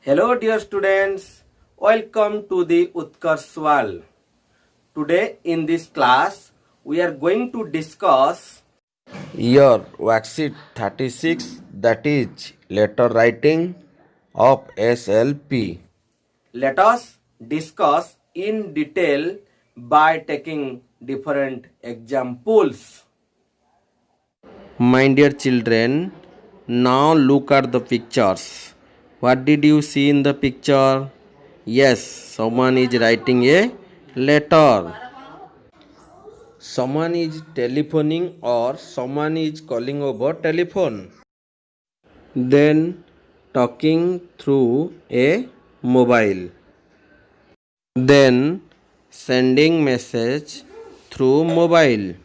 Hello dear students, welcome to the Utkarsh World. Today in this class we are going to discuss your worksheet 36, that is letter writing of SLP. Let us discuss in detail by taking different examples. My dear children, now look at the pictures. What did you see in the picture? Yes, someone is writing a letter. Someone is telephoning or someone is calling over telephone. Then talking through a mobile. Then sending message through mobile.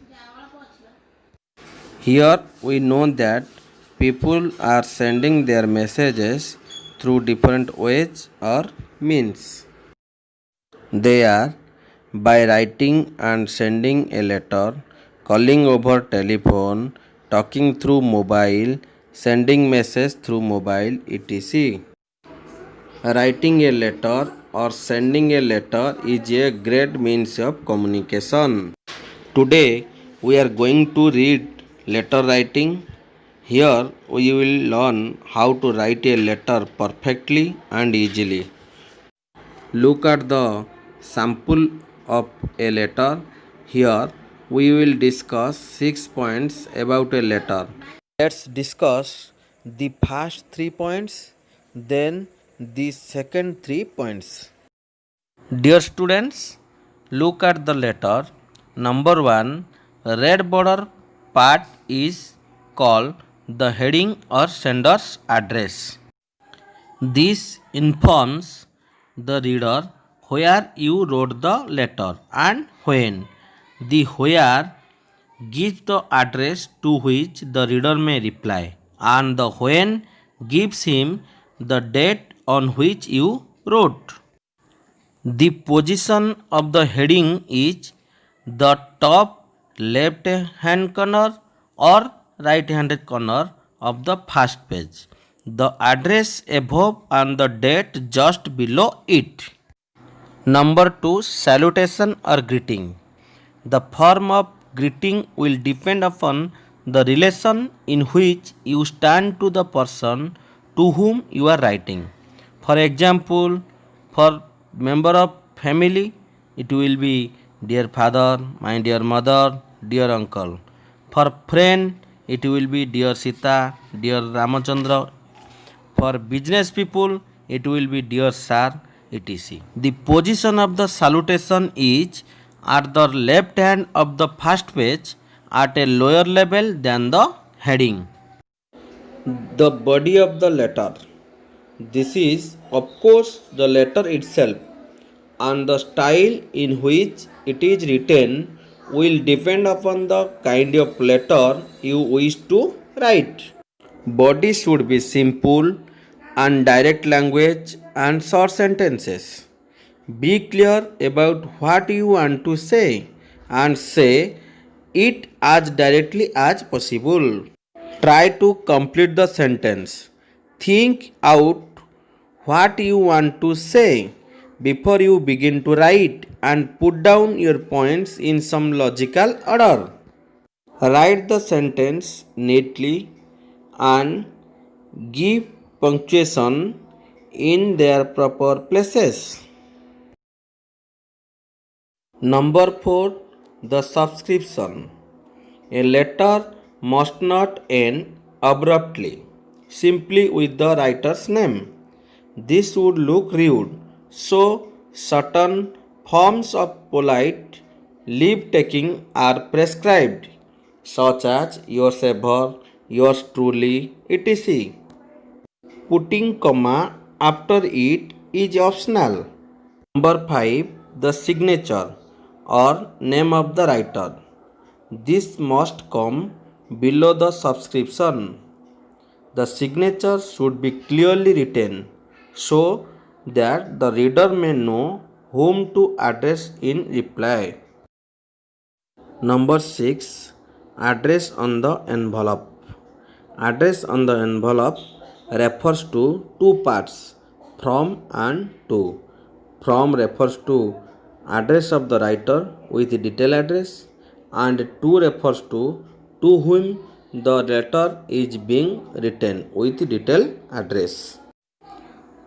Here we know that people are sending their messages through different ways or means. They are by writing and sending a letter, calling over telephone, talking through mobile, sending message through mobile, etc. Writing a letter or sending a letter is a great means of communication. Today we are going to read letter writing. Here we will learn how to write a letter perfectly and easily. Look at the sample of a letter. Here we will discuss 6 points about a letter. Let's discuss the first 3 points, then the second 3 points. Dear students, look at the letter. Number 1, red border part is called the heading or sender's address. This informs the reader where you wrote the letter and when. The where gives the address to which the reader may reply, and the when gives him the date on which you wrote. The position of the heading is the top left hand corner or right handed corner of the first page. The address above and the date just below it. Number 2, salutation or greeting. The form of greeting will depend upon the relation in which you stand to the person to whom you are writing. For example, for member of family, it will be dear father, my dear mother, dear uncle. For friend, it will be dear Sita, dear Ramachandra. For business people, it will be dear sir, etc. The position of the salutation is at the left hand of the first page at a lower level than the heading. The body of the letter. This is, of course, the letter itself, and the style in which it is written will depend upon the kind of letter you wish to write. Body should be simple and direct language and short sentences. Be clear about what you want to say and say it as directly as possible. Try to complete the sentence. Think out what you want to say before you begin to write and put down your points in some logical order. Write the sentence neatly and give punctuation in their proper places. Number 4, the subscription. A letter must not end abruptly, simply with the writer's name. This would look rude, so certain forms of polite leave taking are prescribed, such as yours ever, yours truly, etc. Putting comma after it is optional. Number 5, the signature or name of the writer. This must come below the subscription. The signature should be clearly written so that the reader may know whom to address in reply. Number 6, address on the envelope. Address on the envelope refers to two parts. from and to. From refers to address of the writer with detail address, and to refers to whom the letter is being written with detail address.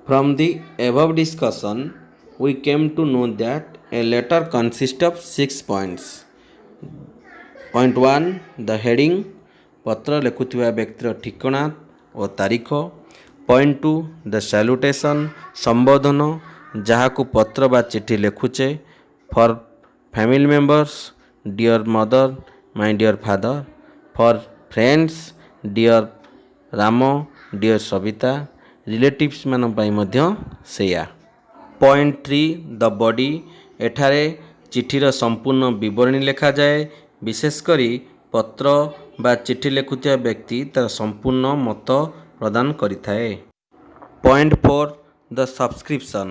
From the above discussion, we came to know that a letter consists of 6 points. Point 1, the heading, ପତ୍ର ଲେଖୁଥିବା ବ୍ୟକ୍ତିର ଠିକଣା ଓ ତାରିଖ. Point 2, the salutation, ସମ୍ବୋଧନ, ଯାହାକୁ ପତ୍ର ବା ଚିଠି ଲେଖୁଛେ. For family members, dear mother, my dear father. For friends, dear Ram, dear Sabita. Relatives ମାନଙ୍କ ପାଇଁ ମଧ୍ୟ ସେଇଆ. Point 3, the body, ଏଠାରେ ଚିଠିର ସମ୍ପୂର୍ଣ୍ଣ ବିବରଣୀ ଲେଖାଯାଏ. ବିଶେଷ କରି ପତ୍ର ବା ଚିଠି ଲେଖୁଥିବା ବ୍ୟକ୍ତି ତାର ସମ୍ପୂର୍ଣ୍ଣ ମତ ପ୍ରଦାନ କରିଥାଏ. Point 4, the subscription,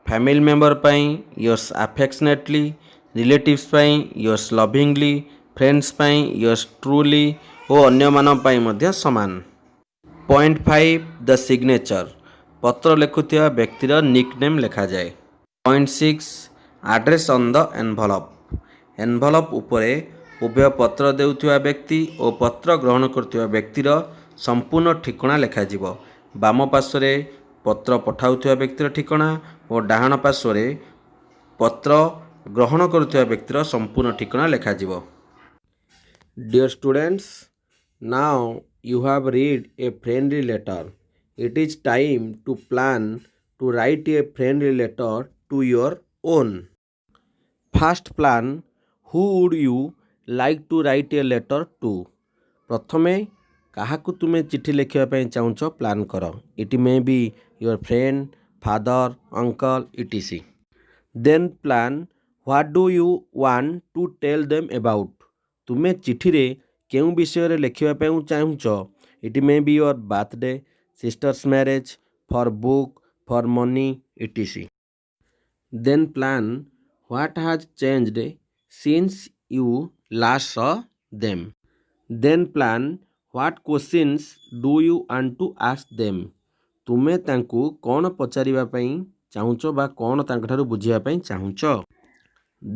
family member ପାଇଁ yours affectionately, ରିଲେଟିଭ୍ସ ପାଇଁ yours lovingly, ଫ୍ରେଣ୍ଡସ୍ ପାଇଁ yours truly ଓ ଅନ୍ୟମାନଙ୍କ ପାଇଁ ମଧ୍ୟ ସମାନ. Point 5, the signature, ପତ୍ର ଲେଖୁଥିବା ବ୍ୟକ୍ତିର ନିକ୍ ନେମ୍ ଲେଖାଯାଏ. Point 6, address on the envelope, envelope ଉପରେ ଉଭୟ ପତ୍ର ଦେଉଥିବା ବ୍ୟକ୍ତି ଓ ପତ୍ର ଗ୍ରହଣ କରୁଥିବା ବ୍ୟକ୍ତିର ସମ୍ପୂର୍ଣ୍ଣ ଠିକଣା ଲେଖାଯିବ. ବାମ ପାର୍ଶ୍ୱରେ ପତ୍ର ପଠାଉଥିବା ବ୍ୟକ୍ତିର ଠିକଣା ଓ ଡାହାଣ ପାର୍ଶ୍ୱରେ ପତ୍ର ଗ୍ରହଣ କରୁଥିବା ବ୍ୟକ୍ତିର ସମ୍ପୂର୍ଣ୍ଣ ଠିକଣା ଲେଖାଯିବ. Dear students, now you have read a friendly letter. It is time to plan to write a friendly letter to your own. First plan, who would you like to write a letter to? ପ୍ରଥମେ କାହାକୁ ତୁମେ ଚିଠି ଲେଖିବା ପାଇଁ ଚାହୁଁଛ plan କର. It may be your friend, father, uncle, etc. Then plan, what do you want to tell them about? ତୁମେ ଚିଠିରେ କେଉଁ ବିଷୟରେ ଲେଖିବା ପାଇଁ ଚାହୁଁଛ? It may be your birthday, sister's marriage, for book, for money, etc. Then plan, what has changed since you last saw them? Then plan, what questions do you want to ask them? ତୁମେ ତାଙ୍କୁ କ'ଣ ପଚାରିବା ପାଇଁ ଚାହୁଁଛ ବା କ'ଣ ତାଙ୍କଠାରୁ ବୁଝିବା ପାଇଁ ଚାହୁଁଛ?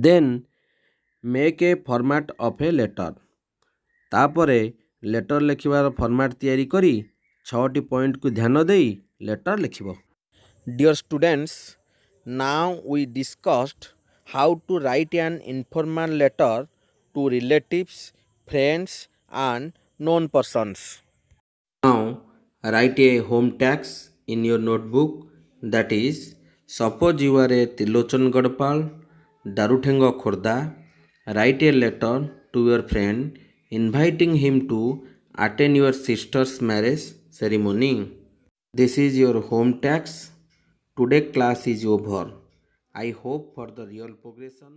Then make a format of a letter. ତାପରେ ଲେଟର ଲେଖିବାର ଫର୍ମାଟ୍ ତିଆରି କରି 6ଟି ପଏଣ୍ଟକୁ ଧ୍ୟାନ ଦେଇ ଲେଟର ଲେଖିବ. Dear students, now we discussed how to write an informal letter to relatives, friends and known persons. Now write a home task in your notebook. That is, suppose you are a Tirlochan Gadpal, Daruthengga Khordha. Write a letter to your friend inviting him to attend your sister's marriage ceremony. This is your home task. Today class is over. I hope for the real progression.